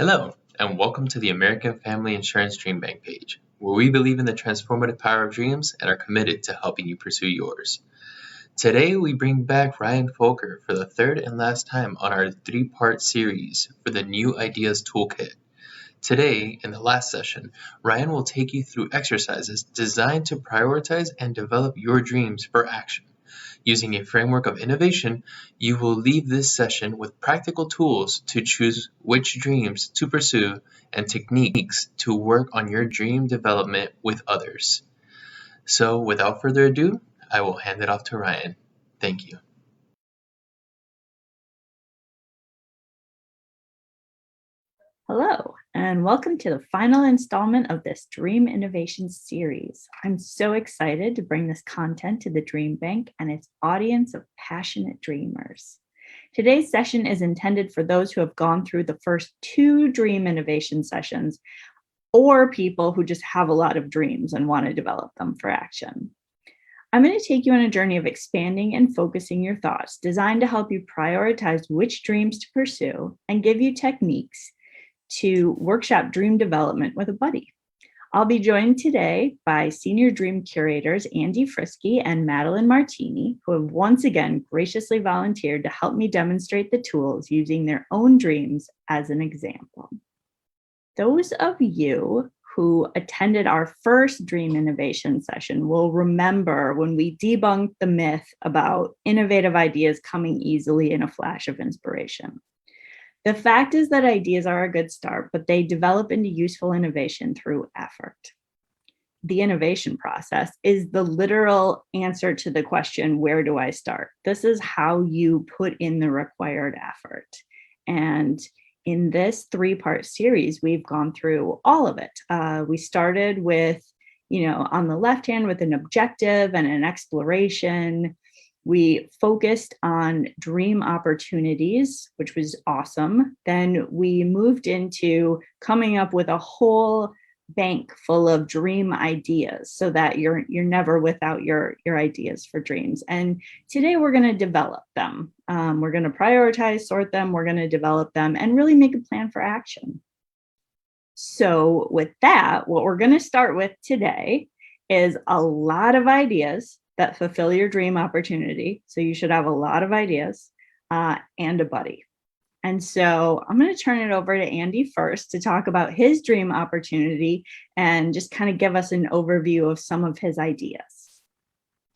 Hello, and welcome to the American Family Insurance DreamBank page, where we believe in the transformative power of dreams and are committed to helping you pursue yours. Today, we bring back Ryann Foelker for the third and last time on our three-part series for the New Ideas Toolkit. Today, in the last session, Ryann will take you through exercises designed to prioritize and develop your dreams for action. Using a framework of innovation, you will leave this session with practical tools to choose which dreams to pursue and techniques to work on your dream development with others. So without further ado, I will hand it off to Ryann. Thank you. Hello, and welcome to the final installment of this Dream Innovation series. I'm so excited to bring this content to the DreamBank and its audience of passionate dreamers. Today's session is intended for those who have gone through the first two Dream Innovation sessions, or people who just have a lot of dreams and want to develop them for action. I'm going to take you on a journey of expanding and focusing your thoughts, designed to help you prioritize which dreams to pursue and give you techniques to workshop dream development with a buddy. I'll be joined today by senior dream curators Andy Frisky and Madeline Martini, who have once again graciously volunteered to help me demonstrate the tools using their own dreams as an example. Those of you who attended our first Dream Innovation session will remember when we debunked the myth about innovative ideas coming easily in a flash of inspiration. The fact is that ideas are a good start, but they develop into useful innovation through effort. The innovation process is the literal answer to the question, where do I start? This is how you put in the required effort. And in this three-part series, we've gone through all of it. We started with, on the left hand with an objective and an exploration. We focused on dream opportunities, which was awesome. Then we moved into coming up with a whole bank full of dream ideas so that you're never without your ideas for dreams. And today we're going to develop them. We're going to prioritize, sort them, we're going to develop them, and really make a plan for action. So with that, what we're going to start with today is a lot of ideas that fulfill your dream opportunity. So you should have a lot of ideas and a buddy. And so I'm going to turn it over to Andy first to talk about his dream opportunity and just kind of give us an overview of some of his ideas.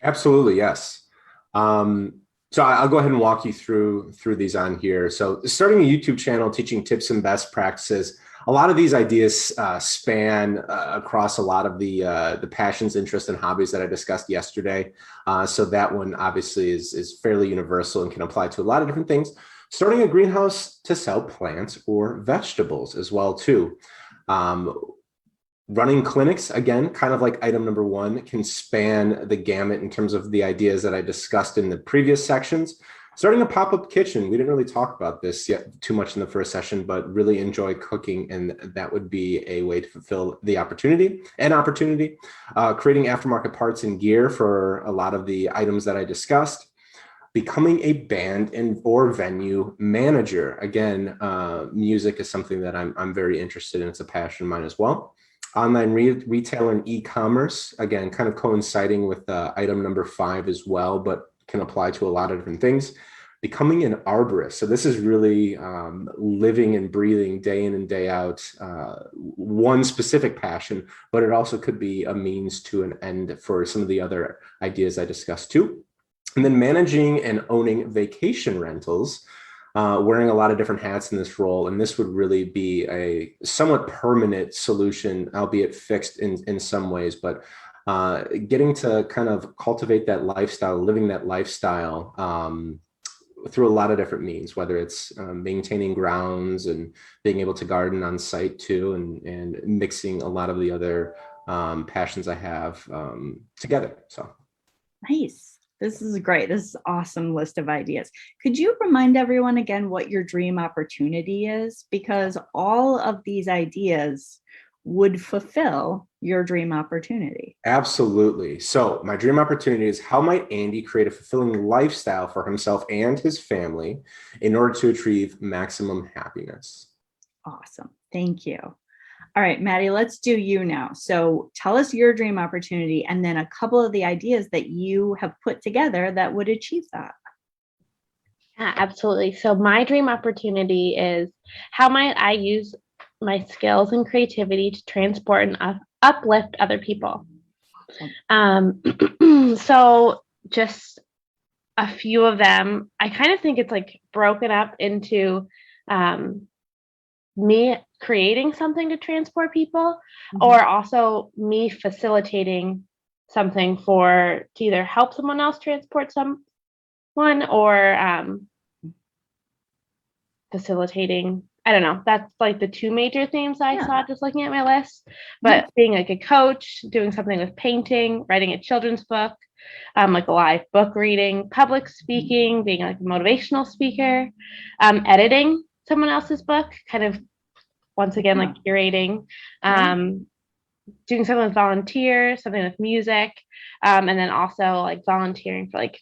Absolutely, yes. So I'll go ahead and walk you through these on here. So starting a YouTube channel, teaching tips and best practices. A lot of these ideas span across a lot of the passions, interests, and hobbies that I discussed yesterday. So that one obviously is fairly universal and can apply to a lot of different things. Starting a greenhouse to sell plants or vegetables as well too. Running clinics, again, kind of like item number one, can span the gamut in terms of the ideas that I discussed in the previous sections. Starting a pop-up kitchen, we didn't really talk about this yet too much in the first session, but really enjoy cooking, and that would be a way to fulfill the opportunity. Creating aftermarket parts and gear for a lot of the items that I discussed. Becoming a band or venue manager. Again, music is something that I'm very interested in. It's a passion of mine as well. Online retail and e-commerce, again, kind of coinciding with item number 5 as well, but can apply to a lot of different things. Becoming an arborist. So this is really living and breathing day in and day out, one specific passion, but it also could be a means to an end for some of the other ideas I discussed too. And then managing and owning vacation rentals, wearing a lot of different hats in this role. And this would really be a somewhat permanent solution, albeit fixed in some ways, but getting to kind of cultivate that lifestyle, living that lifestyle through a lot of different means, whether it's maintaining grounds and being able to garden on site too, and mixing a lot of the other passions I have together. So nice. This is great. This is an awesome list of ideas. Could you remind everyone again what your dream opportunity is? Because all of these ideas would fulfill your dream opportunity. Absolutely. So my dream opportunity is, how might Andy create a fulfilling lifestyle for himself and his family in order to achieve maximum happiness? Awesome. Thank you. All right, Maddie, let's do you now. So tell us your dream opportunity and then a couple of the ideas that you have put together that would achieve that. Yeah, absolutely. So my dream opportunity is how might I use my skills and creativity to transport and uplift other people. So just a few of them, I kind of think it's like broken up into me creating something to transport people, or also me facilitating something to either help someone else transport someone, or facilitating. I don't know. That's like the two major themes I saw just looking at my list. But being like a coach, doing something with painting, writing a children's book, like a live book reading, public speaking, being like a motivational speaker, editing someone else's book, kind of once again like curating, doing something with volunteers, something with music, and then also like volunteering for like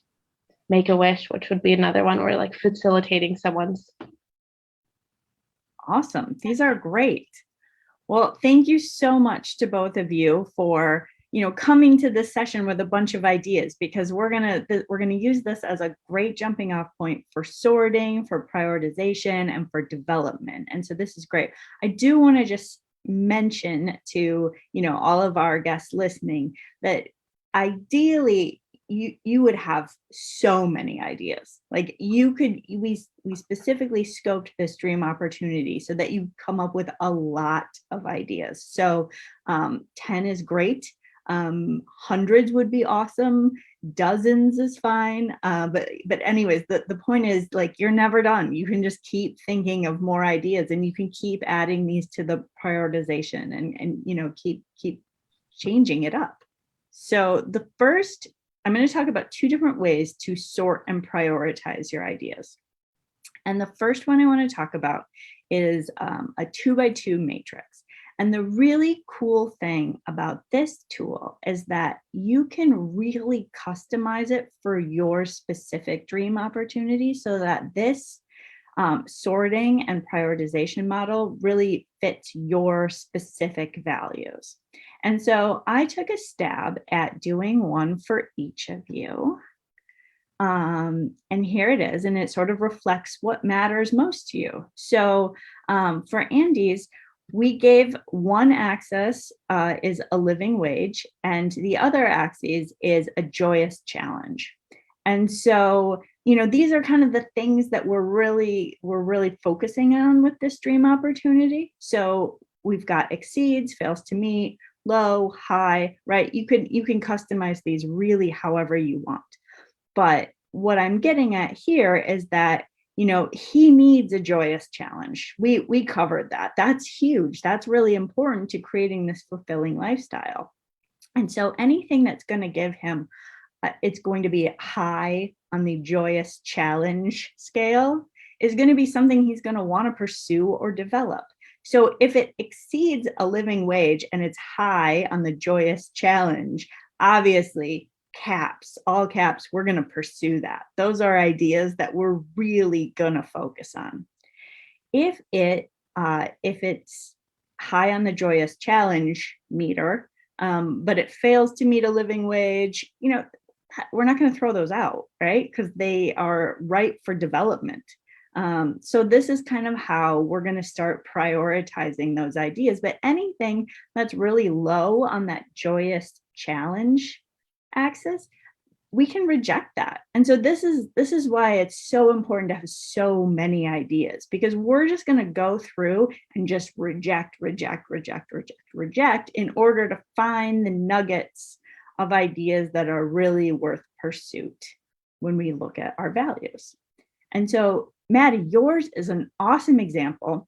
Make-A-Wish, which would be another one where like facilitating someone's. Awesome. These are great. Well, thank you so much to both of you for, coming to this session with a bunch of ideas, because we're going to use this as a great jumping off point for sorting, for prioritization, and for development. And so this is great. I do want to just mention to, all of our guests listening that ideally you would have so many ideas. Like we specifically scoped this dream opportunity so that you come up with a lot of ideas. So 10 is great. Hundreds would be awesome. Dozens is fine. But anyways, the point is, like, you're never done. You can just keep thinking of more ideas, and you can keep adding these to the prioritization and keep changing it up. So the first, I'm going to talk about two different ways to sort and prioritize your ideas. And the first one I want to talk about is a 2x2 matrix. And the really cool thing about this tool is that you can really customize it for your specific dream opportunity, so that this sorting and prioritization model really fits your specific values. And so I took a stab at doing one for each of you. And here it is, and it sort of reflects what matters most to you. So for Andy's, we gave one axis is a living wage, and the other axis is a joyous challenge. And so, these are kind of the things that we're really focusing on with this dream opportunity. So we've got exceeds, fails to meet, low, high, right? You can customize these really however you want. But what I'm getting at here is that, he needs a joyous challenge. We covered that. That's huge. That's really important to creating this fulfilling lifestyle. And so anything that's going to give him, it's going to be high on the joyous challenge scale, is going to be something he's going to want to pursue or develop. So if it exceeds a living wage and it's high on the joyous challenge, obviously caps, all caps, we're going to pursue that. Those are ideas that we're really going to focus on. If it's high on the joyous challenge meter, but it fails to meet a living wage, we're not going to throw those out, right? Because they are ripe for development. So this is kind of how we're going to start prioritizing those ideas. But anything that's really low on that joyous challenge axis, we can reject that. And so this is why it's so important to have so many ideas, because we're just going to go through and just reject in order to find the nuggets of ideas that are really worth pursuit when we look at our values. And so, Maddie, yours is an awesome example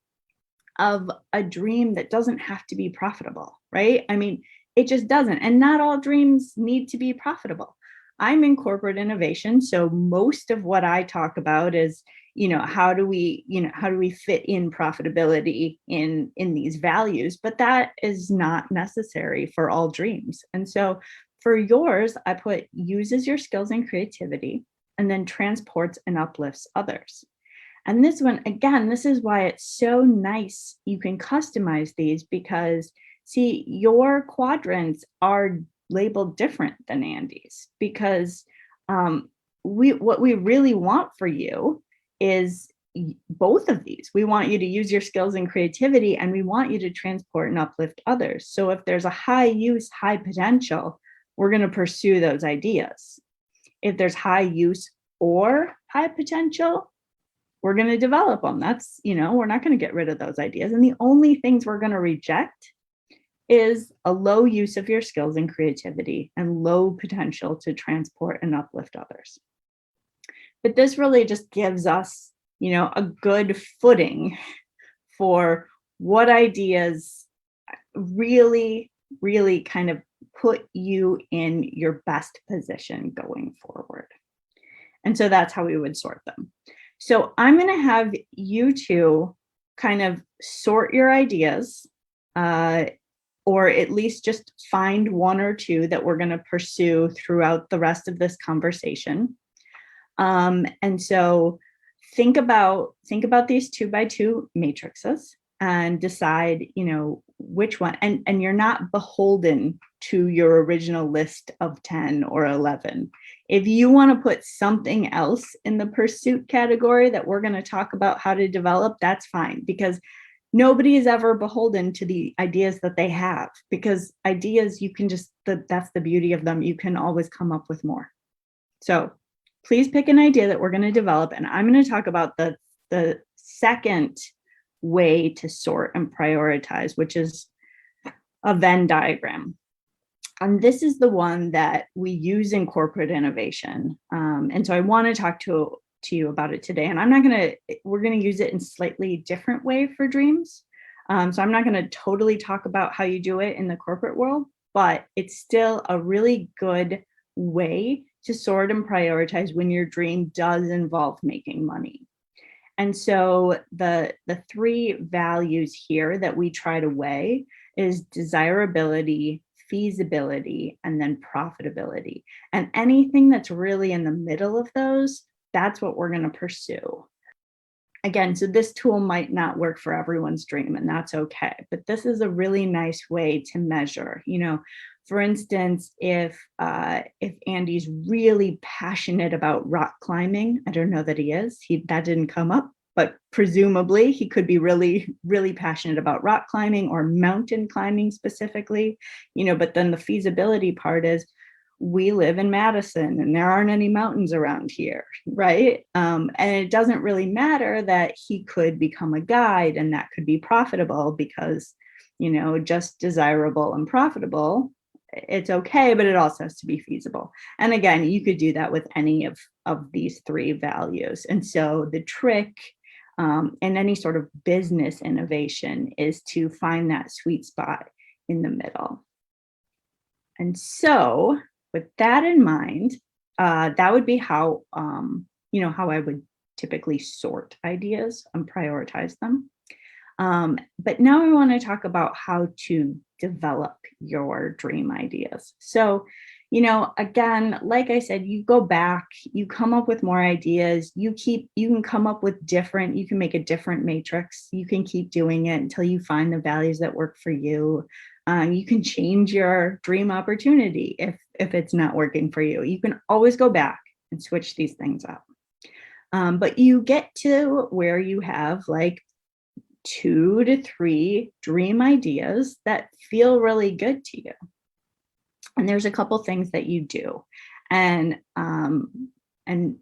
of a dream that doesn't have to be profitable, right? I mean, it just doesn't. And not all dreams need to be profitable. I'm in corporate innovation, so most of what I talk about is, how do we fit in profitability in these values? But that is not necessary for all dreams. And so for yours, I put uses your skills and creativity, and then transports and uplifts others. And this one, again, this is why it's so nice. You can customize these because, see, your quadrants are labeled different than Andy's, because what we really want for you is both of these. We want you to use your skills and creativity, and we want you to transport and uplift others. So if there's a high use, high potential, we're going to pursue those ideas. If there's high use or high potential, we're going to develop them. That's, we're not going to get rid of those ideas. And the only things we're going to reject is a low use of your skills and creativity and low potential to transport and uplift others. But this really just gives us, a good footing for what ideas really, really kind of put you in your best position going forward. And so that's how we would sort them. So I'm going to have you two kind of sort your ideas, or at least just find one or two that we're going to pursue throughout the rest of this conversation. And so think about these 2x2 matrices and decide, which one, and you're not beholden to your original list of 10 or 11. If you want to put something else in the pursuit category that we're going to talk about how to develop, that's fine, because nobody is ever beholden to the ideas that they have, because ideas, you can just, that's the beauty of them. You can always come up with more. So please pick an idea that we're going to develop. And I'm going to talk about the second way to sort and prioritize, which is a Venn diagram. And this is the one that we use in corporate innovation. And so I want to talk to you about it today. And we're going to use it in slightly different way for dreams. So I'm not going to totally talk about how you do it in the corporate world, but it's still a really good way to sort and prioritize when your dream does involve making money. And so the three values here that we try to weigh is desirability, feasibility, and then profitability. And anything that's really in the middle of those, that's what we're going to pursue. Again, so this tool might not work for everyone's dream, and that's okay. But this is a really nice way to measure. For instance, if Andy's really passionate about rock climbing, I don't know that he is. That didn't come up, but presumably he could be really, really passionate about rock climbing or mountain climbing specifically. But then the feasibility part is, we live in Madison and there aren't any mountains around here, right? And it doesn't really matter that he could become a guide and that could be profitable, because, just desirable and profitable, it's okay, but it also has to be feasible. And again, you could do that with any of these three values. And so the trick in any sort of business innovation is to find that sweet spot in the middle. And so with that in mind, that would be how I would typically sort ideas and prioritize them. But now I want to talk about how to develop your dream ideas. So, again, like I said, you go back, you come up with more ideas, you can come up with you can make a different matrix. You can keep doing it until you find the values that work for you. You can change your dream opportunity if it's not working for you. You can always go back and switch these things up. But you get to where you have like 2 to 3 dream ideas that feel really good to you. And there's a couple things that you do. And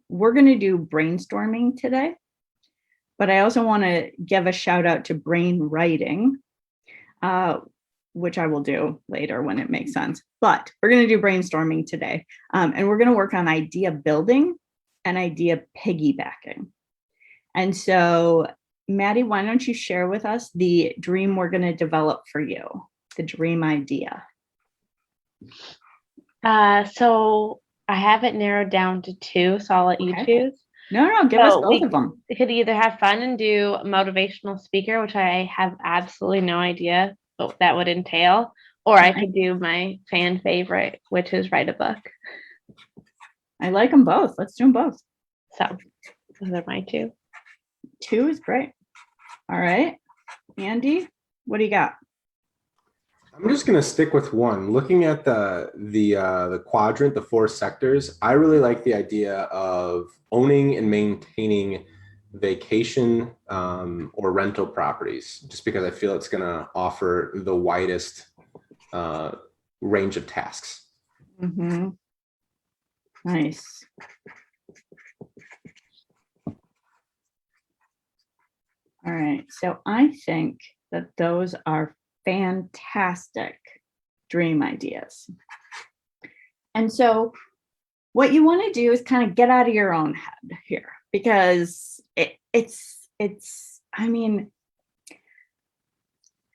we're going to do brainstorming today. But I also want to give a shout out to brain writing, which I will do later when it makes sense. But we're going to do brainstorming today. And we're going to work on idea building and idea piggybacking. And so, Maddie, why don't you share with us the dream we're going to develop for you, the dream idea? So I have it narrowed down to 2, so I'll let you choose. No, give us both of them. We could either have fun and do motivational speaker, which I have absolutely no idea what that would entail, or I could do my fan favorite, which is write a book. I like them both. Let's do them both. So those are my 2. 2 is great. All right. Andy, what do you got? I'm just going to stick with 1. Looking at the quadrant, the 4 sectors, I really like the idea of owning and maintaining vacation or rental properties, just because I feel it's going to offer the widest range of tasks. Mm-hmm. Nice. All right. So I think that those are fantastic dream ideas. And so what you want to do is kind of get out of your own head here, because I mean,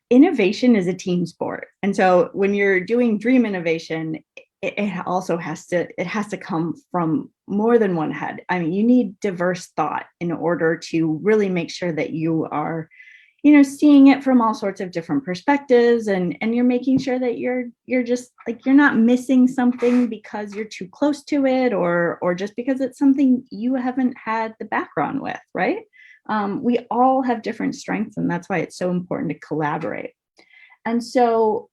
innovation is a team sport. And so when you're doing dream innovation, it also has to come from more than one head. I mean, you need diverse thought in order to really make sure that you are, seeing it from all sorts of different perspectives, and you're making sure that you're just like, you're not missing something because you're too close to it, or just because it's something you haven't had the background with, right? We all have different strengths, and that's why it's so important to collaborate. And so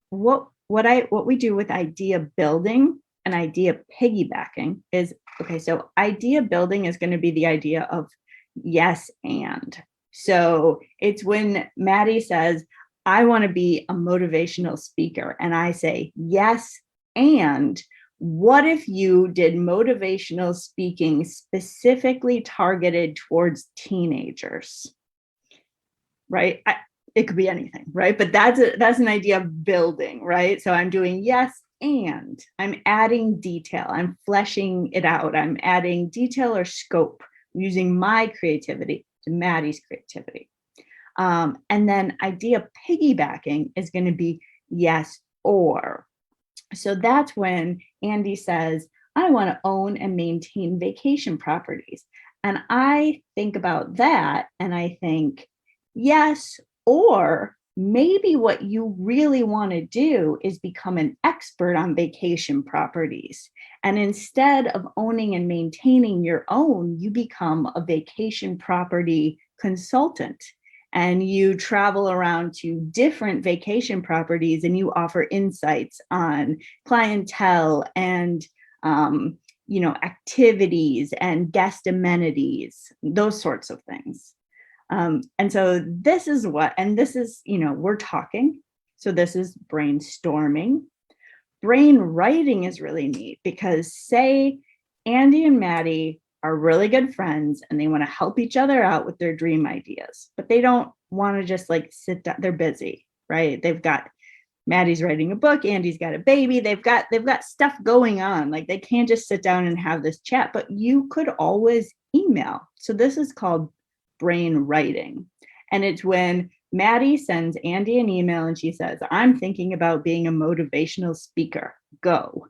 what we do with idea building and idea piggybacking is, okay, so idea building is going to be the idea of yes and. So it's when Maddie says, I want to be a motivational speaker, and I say, yes, and what if you did motivational speaking specifically targeted towards teenagers, right? It could be anything, right? But that's an idea of building, right? So I'm doing yes, and I'm adding detail. I'm fleshing it out. I'm adding detail or scope, using my creativity to Maddie's creativity. And then idea piggybacking is going to be yes, or. So that's when Andy says, I want to own and maintain vacation properties. And I think about that and I think, yes, or maybe what you really want to do is become an expert on vacation properties. And instead of owning and maintaining your own, you become a vacation property consultant. And you travel around to different vacation properties and you offer insights on clientele and activities and guest amenities, those sorts of things. And so this is we're talking. So this is brainstorming. Brain writing is really neat, because say Andy and Maddie are really good friends and they want to help each other out with their dream ideas, but they don't want to just like sit down. They're busy, right? Maddie's writing a book, Andy's got a baby, they've got stuff going on. Like, they can't just sit down and have this chat, but you could always email. So this is called brain writing. And it's when Maddie sends Andy an email and she says, I'm thinking about being a motivational speaker, go.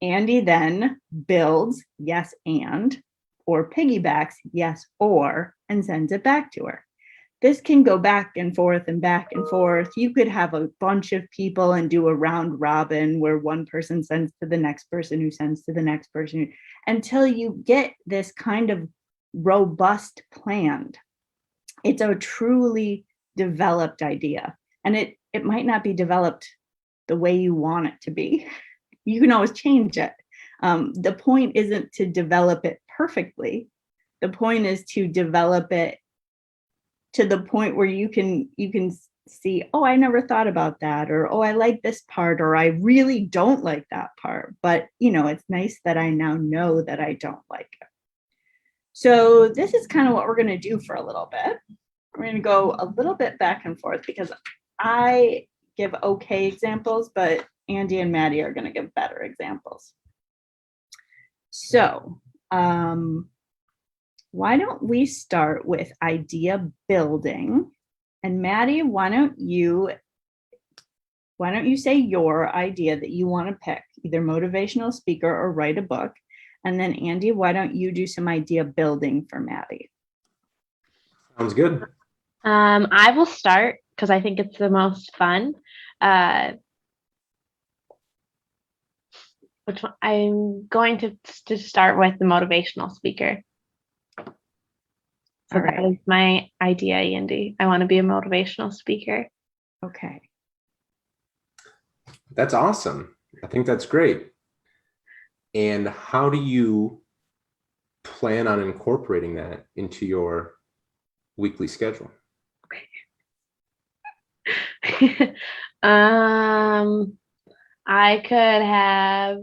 Andy then builds yes and, or piggybacks yes or, and sends it back to her. This can go back and forth and back and forth. You could have a bunch of people and do a round robin where one person sends to the next person who sends to the next person, until you get this kind of robust plan. It's a truly developed idea. And it might not be developed the way you want it to be. You can always change it. The point isn't to develop it perfectly. The point is to develop it to the point where you can see, oh, I never thought about that, or oh, I like this part, or I really don't like that part. But it's nice that I now know that I don't like it. So this is kind of what we're going to do for a little bit. We're going to go a little bit back and forth, because I give okay examples, but Andy and Maddie are going to give better examples. So why don't we start with idea building? And Maddie, why don't you say your idea that you want to pick, either motivational speaker or write a book? And then Andy, why don't you do some idea building for Maddie? Sounds good. I will start because I think it's the most fun. Which one? I'm going to start with the motivational speaker. So All that right. is my idea, Andy. I want to be a motivational speaker. Okay. That's awesome. I think that's great. And how do you plan on incorporating that into your weekly schedule? I could have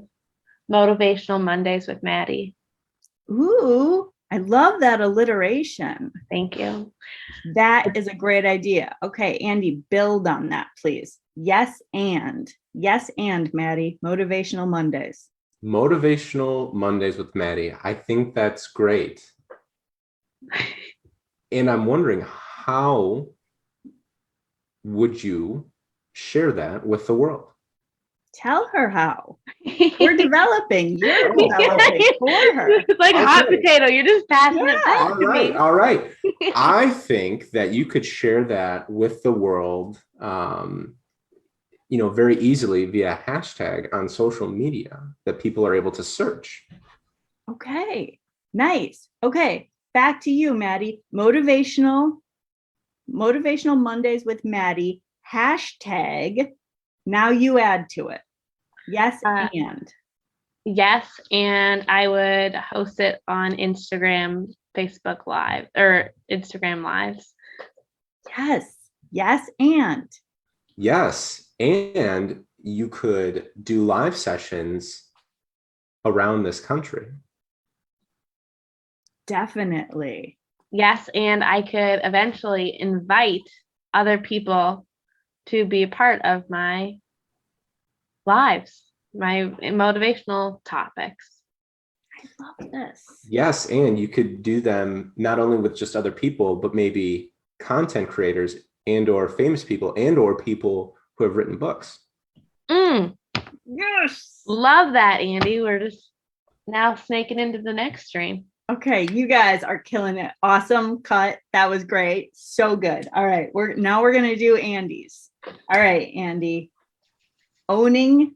motivational Mondays with Maddie. Ooh, I love that alliteration. Thank you. That is a great idea. Okay, Andy, build on that, please. Yes, and Maddie, motivational Mondays. Motivational Mondays with Maddie. I think that's great. And I'm wondering, how would you share that with the world? Tell her how. We're developing. You're developing for her. It's like hot Okay. potato. You're just passing it back All to right. me. All right. I think that you could share that with the world, very easily via hashtag on social media that people are able to search. Okay, nice. Okay, back to you, Maddie. Motivational Mondays with Maddie. Hashtag. Now you add to it. Yes, and. Yes, and I would host it on Instagram, Facebook Live, or Instagram Lives. Yes, and. Yes. And you could do live sessions around this country. Definitely. Yes, and I could eventually invite other people to be a part of my lives, my motivational topics. I love this. Yes. And you could do them not only with just other people, but maybe content creators and or famous people and or people who have written books. Yes. Love that, Andy. We're just now snaking into the next stream. Okay, you guys are killing it. Awesome cut. That was great. So good. All right, we're gonna do Andy's. All right, Andy. Owning,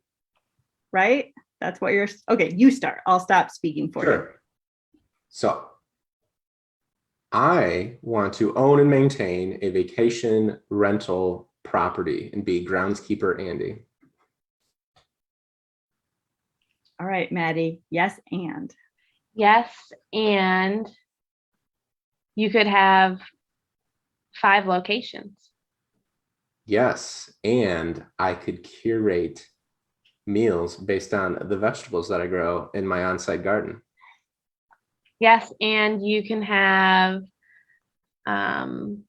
right? That's what you're okay. You start. I'll stop speaking for you. Sure. So I want to own and maintain a vacation rental property and be groundskeeper Andy. All right, Maddie. Yes, and. Yes, and you could have 5 locations. Yes, and I could curate meals based on the vegetables that I grow in my on-site garden. Yes, and you can have after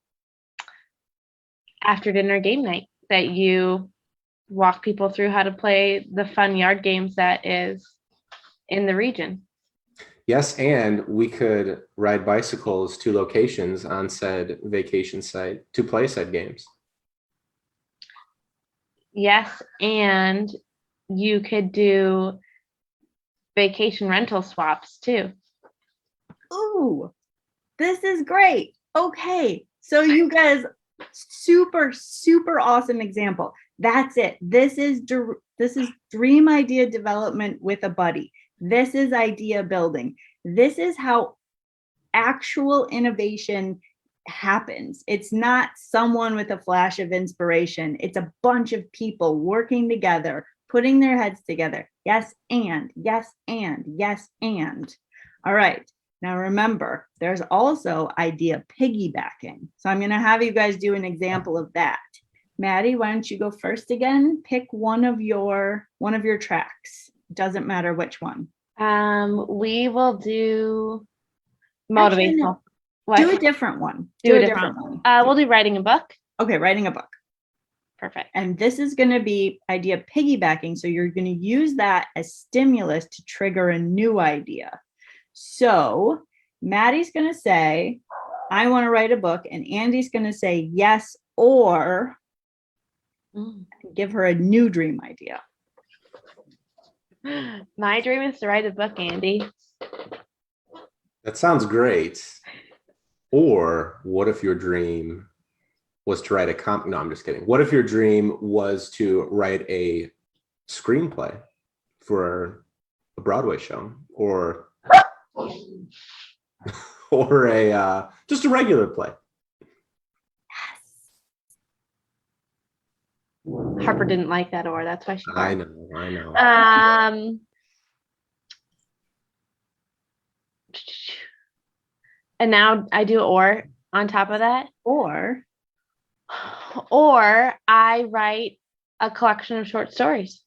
dinner game night that you walk people through how to play the fun yard games that is in the region. Yes, and we could ride bicycles to locations on said vacation site to play said games. Yes, and you could do vacation rental swaps too. Ooh, this is great. Okay, so you guys, super awesome example. That's it. This is dream idea development with a buddy. This is idea building. This is how actual innovation happens. It's not someone with a flash of inspiration. It's a bunch of people working together, putting their heads together. Yes, and. All right. Now remember, there's also idea piggybacking. So I'm going to have you guys do an example of that. Maddie, why don't you go first again? Pick one of your tracks. Doesn't matter which one. We will do motivational. Do a different one. Do a different one. We'll do writing a book. Okay, writing a book. Perfect. And this is going to be idea piggybacking. So you're going to use that as stimulus to trigger a new idea. So Maddie's going to say, I want to write a book. And Andy's going to say yes, or give her a new dream idea. My dream is to write a book, Andy. That sounds great. Or what if your dream was to write no, I'm just kidding. What if your dream was to write a screenplay for a Broadway show, or or a just a regular play? Harper didn't like that or. That's why she. I know. And now I do or on top of that. Or I write a collection of short stories.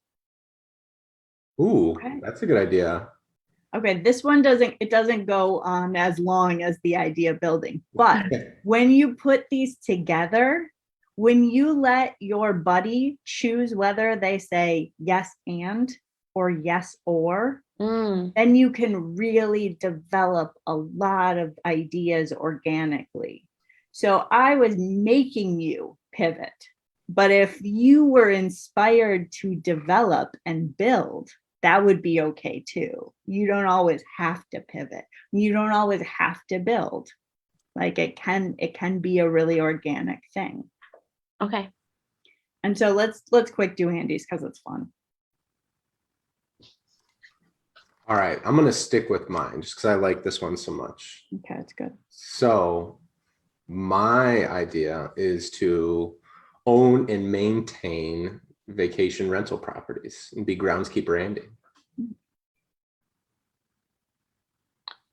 Ooh, Okay. that's a good idea. okay, this one doesn't go on as long as the idea building, but when you put these together, when you let your buddy choose whether they say yes and or yes or, then you can really develop a lot of ideas organically. So I was making you pivot, but if you were inspired to develop and build, that would be okay too. You don't always have to pivot. You don't always have to build. Like it can be a really organic thing. Okay. And so let's quick do Andy's because it's fun. All right, I'm going to stick with mine just because I like this one so much. Okay, that's good. So my idea is to own and maintain vacation rental properties and be groundskeeper Andy.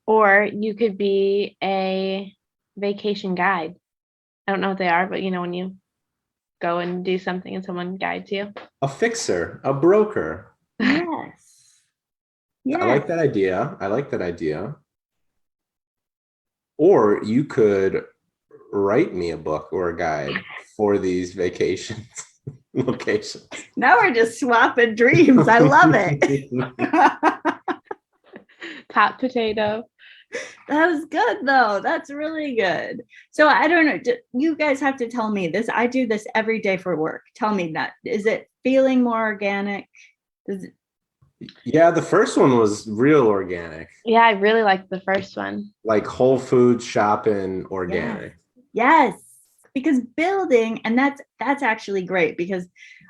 Or you could be a vacation guide. I don't know what they are, but when you go and do something and someone guides you. A fixer, a broker. Yes. Yeah. I like that idea. Or you could write me a book or a guide for these vacation locations. Now we're just swapping dreams. I love it. Hot potato. That was good though. That's really good. So I don't know. You guys have to tell me this. I do this every day for work. Tell me that. Is it feeling more organic? Yeah, the first one was real organic. Yeah, I really liked the first one. Like Whole Foods shopping organic. Yes. Because building, and that's actually great because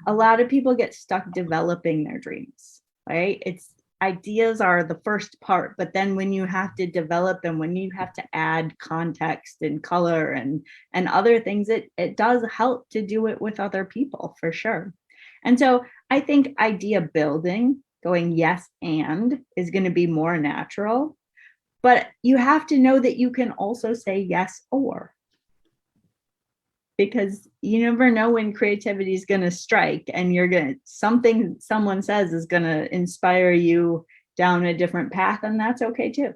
a lot of people get stuck developing their dreams, right? It's ideas are the first part, but then when you have to develop them, when you have to add context and color and other things, it does help to do it with other people for sure. And so I think idea building, going yes and, is going to be more natural, but you have to know that you can also say yes or. Because you never know when creativity is going to strike and something someone says is going to inspire you down a different path, and that's okay too.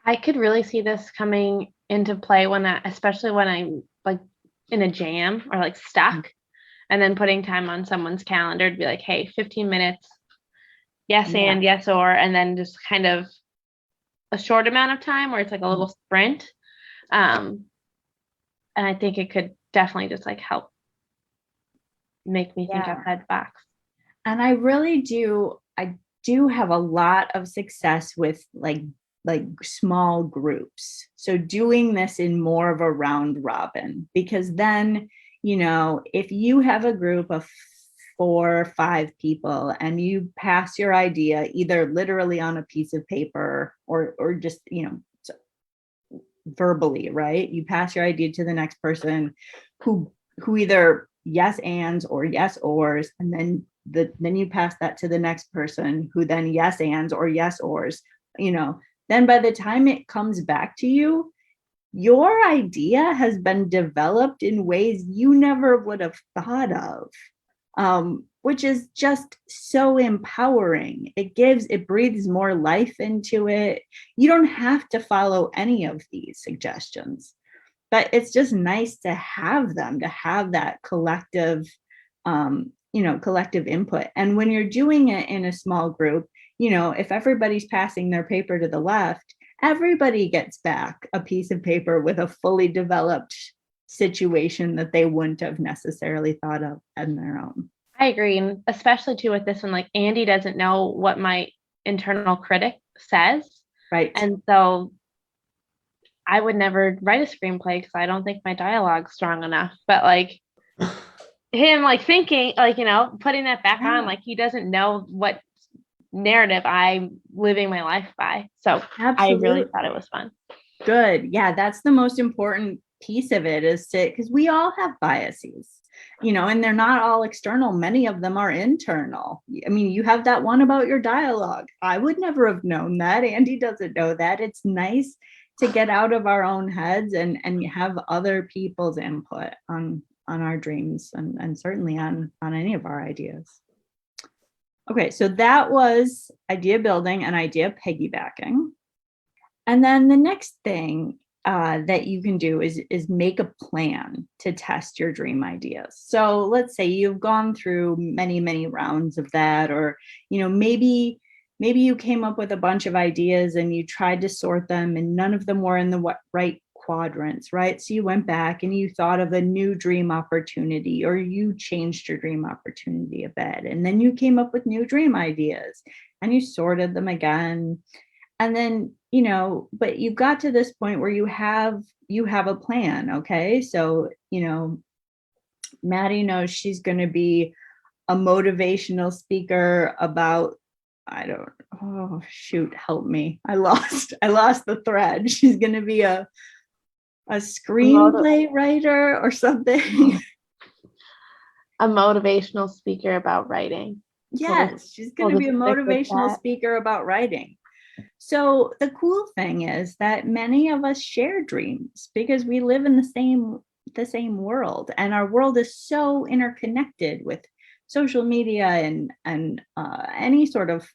I could really see this coming into play especially when I'm like in a jam or like stuck, and then putting time on someone's calendar to be like, hey, 15 minutes, yes and yes or, and then just kind of a short amount of time where it's like a little sprint. And I think it could definitely just like help make me think outside the box. And I do have a lot of success with like small groups. So doing this in more of a round robin, because then, if you have a group of 4 or 5 people and you pass your idea either literally on a piece of paper or just, verbally, right? You pass your idea to the next person who either yes ands or yes ors, and then you pass that to the next person who then yes ands or yes ors. Then by the time it comes back to you, your idea has been developed in ways you never would have thought of, which is just so empowering. It breathes more life into it. You don't have to follow any of these suggestions, but it's just nice to have them, to have that collective, collective input. And when you're doing it in a small group, if everybody's passing their paper to the left, everybody gets back a piece of paper with a fully developed situation that they wouldn't have necessarily thought of on their own. I agree. And especially too with this one, like Andy doesn't know what my internal critic says. Right. And so I would never write a screenplay because I don't think my dialogue's strong enough. But like him like thinking, like, putting that back on, like he doesn't know what narrative I'm living my life by. So absolutely. I really thought it was fun. Good. Yeah, that's the most important piece of it, is to, because we all have biases, and they're not all external. Many of them are internal. I mean, you have that one about your dialogue. I would never have known that. Andy doesn't know that. It's nice to get out of our own heads and have other people's input on our dreams, and certainly on any of our ideas. Okay, so that was idea building and idea piggybacking. And then the next thing that you can do is make a plan to test your dream ideas. So let's say you've gone through many, many rounds of that, or maybe you came up with a bunch of ideas and you tried to sort them and none of them were in the right quadrants, right? So you went back and you thought of a new dream opportunity, or you changed your dream opportunity a bit, and then you came up with new dream ideas and you sorted them again. And then, but you got to this point where you have a plan. Okay. So, Maddie knows she's going to be a motivational speaker about, oh shoot, help me. I lost the thread. She's going to be a screenplay writer or something. A motivational speaker about writing. Yes, she's going to be a motivational speaker about writing. So the cool thing is that many of us share dreams because we live in the same world, and our world is so interconnected with social media and any sort of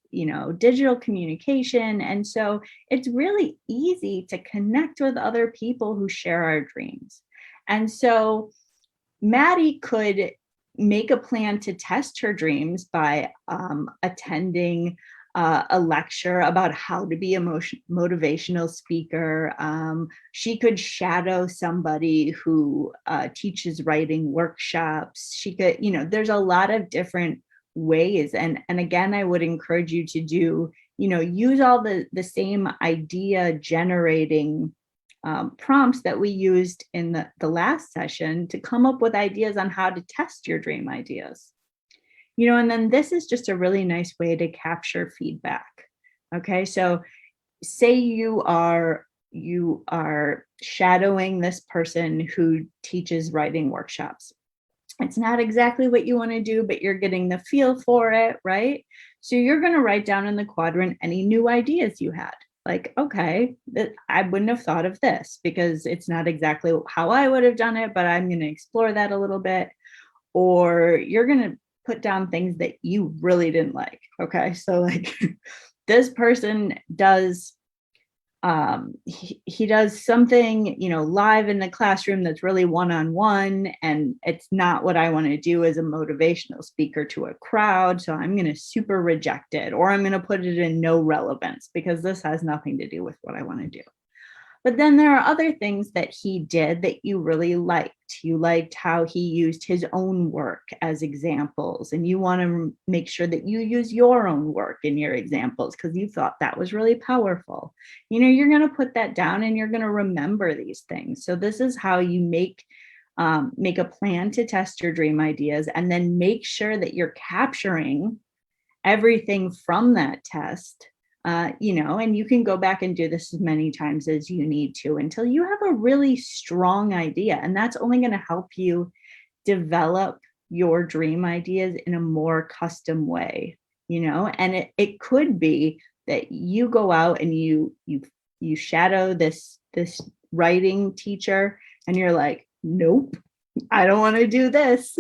digital communication, and so it's really easy to connect with other people who share our dreams. And so Maddie could make a plan to test her dreams by attending a lecture about how to be a motivational speaker. She could shadow somebody who teaches writing workshops. She could, there's a lot of different ways. And again, I would encourage you to do, use all the same idea generating prompts that we used in the last session to come up with ideas on how to test your dream ideas. And then this is just a really nice way to capture feedback. Okay, so say you are shadowing this person who teaches writing workshops. It's not exactly what you want to do, but you're getting the feel for it, right? So you're going to write down in the quadrant any new ideas you had. Like, okay, I wouldn't have thought of this because it's not exactly how I would have done it, but I'm going to explore that a little bit. Or you're going to put down things that you really didn't like. Okay. So like this person does, he does something, live in the classroom that's really one-on-one, and it's not what I want to do as a motivational speaker to a crowd. So I'm going to super reject it, or I'm going to put it in no relevance because this has nothing to do with what I want to do. But then there are other things that he did that you really liked. You liked how he used his own work as examples, and you want to make sure that you use your own work in your examples because you thought that was really powerful. You're going to put that down and you're going to remember these things. So this is how you make a plan to test your dream ideas, and then make sure that you're capturing everything from that test. And you can go back and do this as many times as you need to until you have a really strong idea. And that's only going to help you develop your dream ideas in a more custom way, and it could be that you go out and you shadow this writing teacher and you're like, nope, I don't want to do this.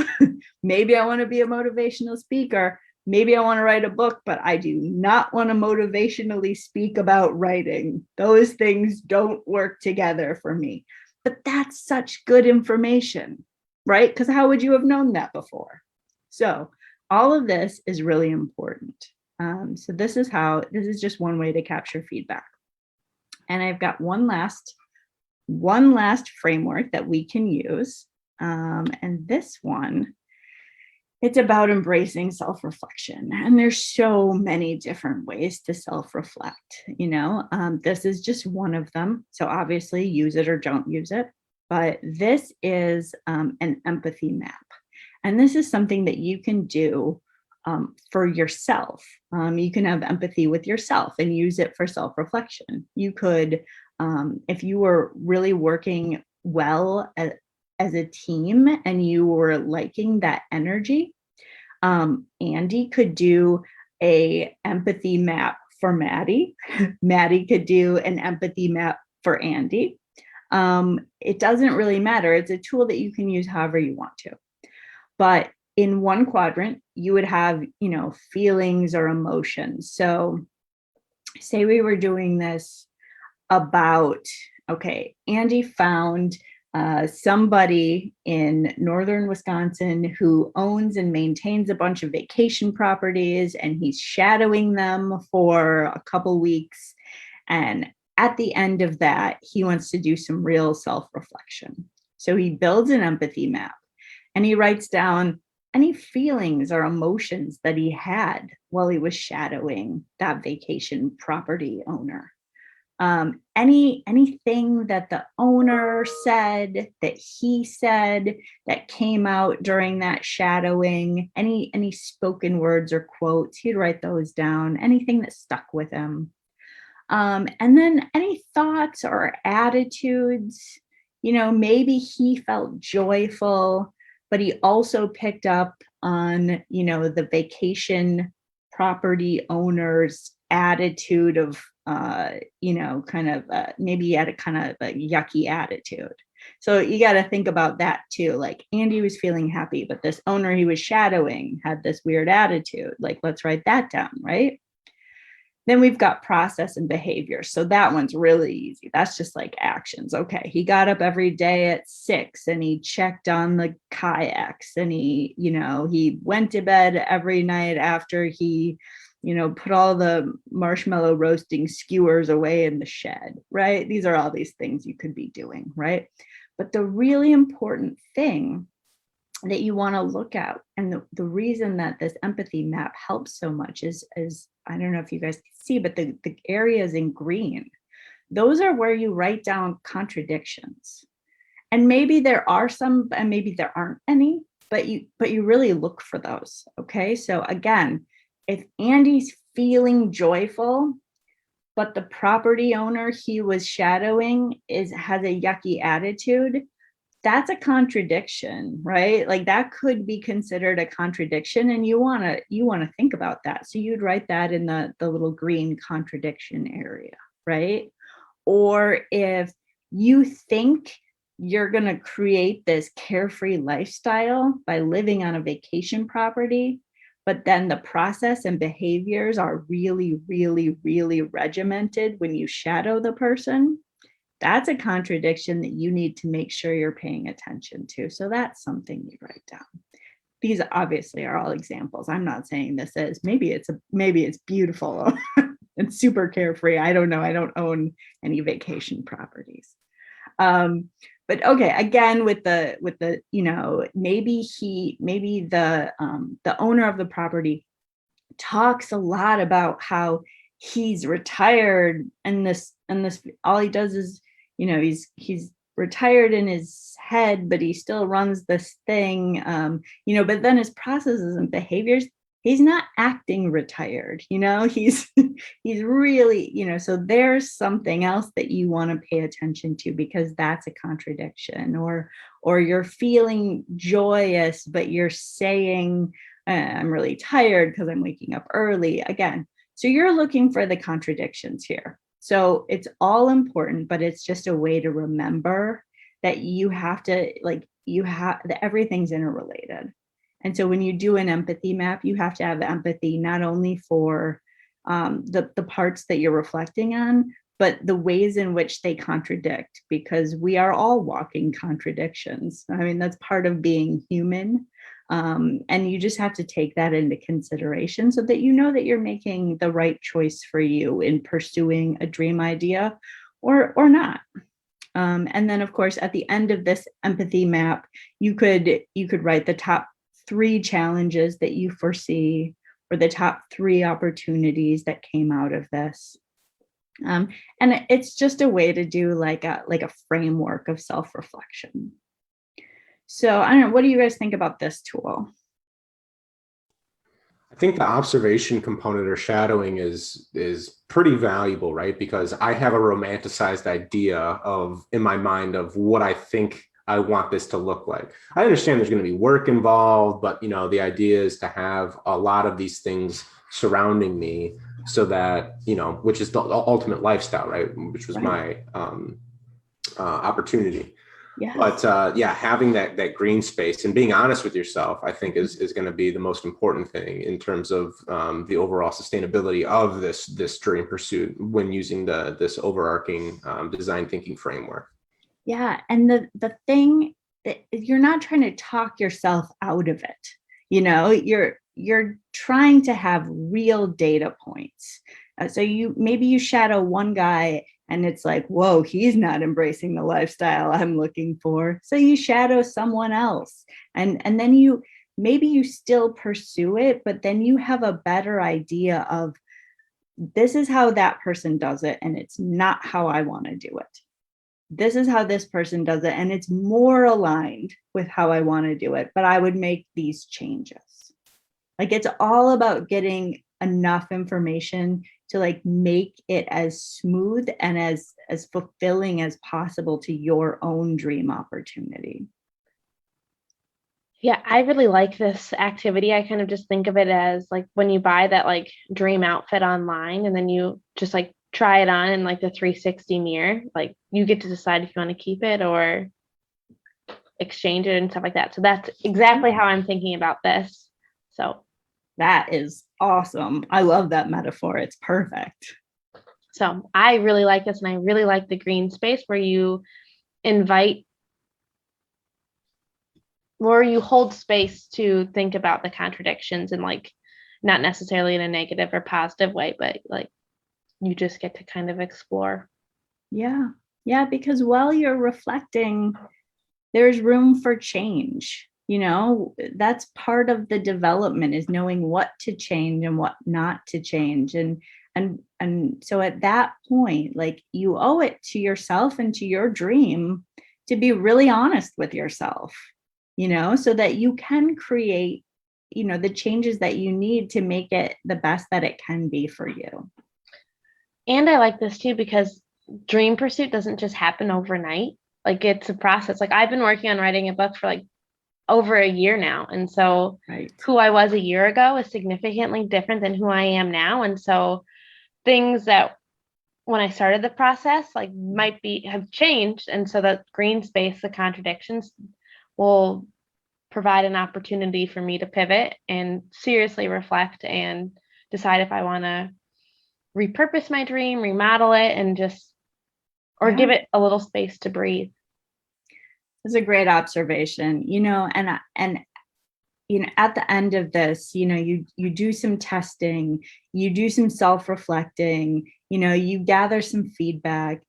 Maybe I want to be a motivational speaker. Maybe I want to write a book, but I do not want to motivationally speak about writing. Those things don't work together for me. But that's such good information, right? Because how would you have known that before? So all of this is really important. So this is just one way to capture feedback. And I've got one last framework that we can use. And this one, it's about embracing self-reflection. And there's so many different ways to self-reflect, this is just one of them. So obviously use it or don't use it, but this is an empathy map. And this is something that you can do for yourself. You can have empathy with yourself and use it for self-reflection. You could if you were really working well as a team and you were liking that energy, Andy could do a empathy map for Maddie. Maddie could do an empathy map for Andy. It doesn't really matter. It's a tool that you can use however you want to. But in one quadrant, you would have, feelings or emotions. So say we were doing this about, okay, Andy found somebody in northern Wisconsin who owns and maintains a bunch of vacation properties, and he's shadowing them for a couple weeks. And at the end of that, he wants to do some real self-reflection. So he builds an empathy map and he writes down any feelings or emotions that he had while he was shadowing that vacation property owner. Anything that the owner said, that he said, that came out during that shadowing, any spoken words or quotes, he'd write those down, anything that stuck with him. And then any thoughts or attitudes, maybe he felt joyful, but he also picked up on, the vacation property owner's attitude of, maybe he had a kind of a yucky attitude. So you got to think about that too. Like Andy was feeling happy, but this owner he was shadowing had this weird attitude. Like, let's write that down, right? Then we've got process and behavior. So that one's really easy. That's just like actions. Okay, he got up every day at 6 and he checked on the kayaks, and he went to bed every night after he, put all the marshmallow roasting skewers away in the shed, right? These are all these things you could be doing, right? But the really important thing that you want to look at, and the reason that this empathy map helps so much is I don't know if you guys can see, but the areas in green, those are where you write down contradictions. And maybe there are some, and maybe there aren't any, but you really look for those. Okay. So again, if Andy's feeling joyful, but the property owner he was shadowing has a yucky attitude, that's a contradiction, right? Like that could be considered a contradiction, and you want to think about that. So you'd write that in the little green contradiction area, right? Or if you think you're going to create this carefree lifestyle by living on a vacation property, but then the process and behaviors are really, really, really regimented when you shadow the person, that's a contradiction that you need to make sure you're paying attention to. So that's something you write down. These obviously are all examples. I'm not saying this is, maybe it's beautiful and super carefree. I don't know. I don't own any vacation properties. But okay, again, with the maybe the owner of the property talks a lot about how he's retired, and this all he does is, he's retired in his head, but he still runs this thing, but then his processes and behaviors, he's not acting retired, he's really, so there's something else that you want to pay attention to, because that's a contradiction. Or you're feeling joyous, but you're saying, I'm really tired because I'm waking up early again. So you're looking for the contradictions here. So it's all important, but it's just a way to remember that you have to, that everything's interrelated. And so when you do an empathy map, you have to have empathy not only for the parts that you're reflecting on, but the ways in which they contradict, because we are all walking contradictions. I mean, that's part of being human. And you just have to take that into consideration so that you know that you're making the right choice for you in pursuing a dream idea or not. And then, of course, at the end of this empathy map, you could write the top 3 challenges that you foresee, or the top 3 opportunities that came out of this. And it's just a way to do like a framework of self-reflection. So I don't know, what do you guys think about this tool? I think the observation component or shadowing is pretty valuable, right? Because I have a romanticized idea of in my mind of what I think I want this to look like. I understand there's going to be work involved, but the idea is to have a lot of these things surrounding me so that, which is the ultimate lifestyle, right? Which was my opportunity. Yes. But yeah, having that green space and being honest with yourself, I think is going to be the most important thing in terms of the overall sustainability of this dream pursuit when using this overarching design thinking framework. Yeah, and the thing that you're not trying to talk yourself out of it. You're trying to have real data points. So maybe you shadow one guy and it's like, whoa, he's not embracing the lifestyle I'm looking for. So you shadow someone else. And then maybe you still pursue it, but then you have a better idea of this is how that person does it, and it's not how I want to do it. This is how this person does it, and it's more aligned with how I want to do it, but I would make these changes. Like, it's all about getting enough information to make it as smooth and as fulfilling as possible to your own dream opportunity. Yeah, I really like this activity. I kind of just think of it as like when you buy that dream outfit online and then you just try it on in the 360 mirror, you get to decide if you want to keep it or exchange it and stuff like that. So that's exactly how I'm thinking about this. So that is awesome. I love that metaphor. It's perfect. So I really like this, and I really like the green space where you hold space to think about the contradictions and not necessarily in a negative or positive way, but you just get to kind of explore. Yeah, because while you're reflecting, there's room for change. That's part of the development, is knowing what to change and what not to change. And so at that point, you owe it to yourself and to your dream to be really honest with yourself, so that you can create, the changes that you need to make it the best that it can be for you. And I like this too, because dream pursuit doesn't just happen overnight. It's a process. I've been working on writing a book for over a year now. And so who I was a year ago is significantly different than who I am now. And so things that when I started the process, might have changed. And so that green space, the contradictions, will provide an opportunity for me to pivot and seriously reflect and decide if I want to repurpose my dream, remodel it, and give it a little space to breathe. It's a great observation, and at the end of this, you do some testing, you do some self-reflecting, you gather some feedback.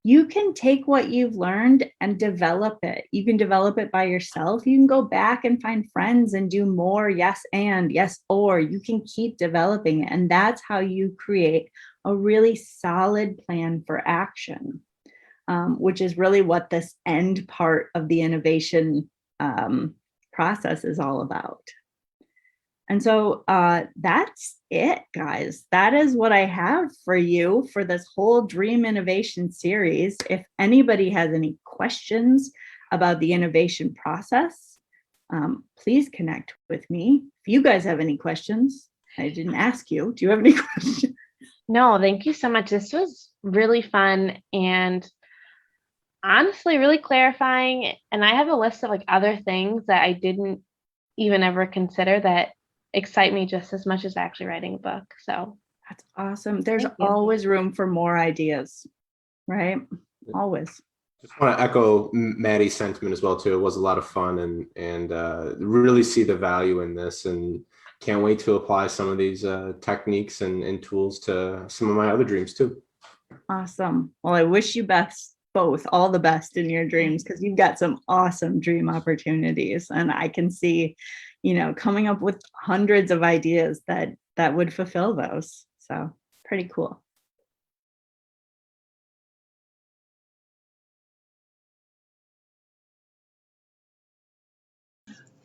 You can take what you've learned and develop it. You can develop it by yourself. You can go back and find friends and do more. Yes, or you can keep developing it. And that's how you create a really solid plan for action, which is really what this end part of the innovation process is all about. And so that's it, guys. That is what I have for you for this whole Dream Innovation series. If anybody has any questions about the innovation process, please connect with me. If you guys have any questions, I didn't ask you. Do you have any questions? No, thank you so much. This was really fun and honestly really clarifying. And I have a list of other things that I didn't even ever consider that excite me just as much as actually writing a book. So that's awesome. There's always room for more ideas, right? Always. Just want to echo Maddie's sentiment as well too. It was a lot of fun and really see the value in this, and can't wait to apply some of these techniques and tools to some of my other dreams too. Awesome. Well, I wish you both all the best in your dreams, because you've got some awesome dream opportunities, and I can see coming up with hundreds of ideas that would fulfill those. So pretty cool.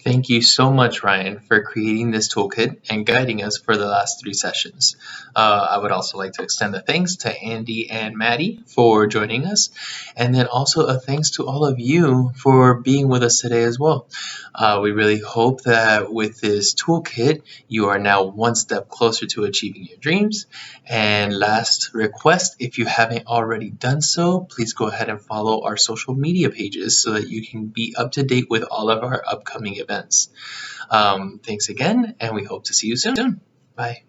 Thank you so much, Ryan, for creating this toolkit and guiding us for the last 3 sessions. I would also like to extend a thanks to Andy and Maddie for joining us, and then also a thanks to all of you for being with us today as well. We really hope that with this toolkit, you are now one step closer to achieving your dreams. And last request, if you haven't already done so, please go ahead and follow our social media pages so that you can be up to date with all of our upcoming events. Thanks again, and we hope to see you soon. Bye.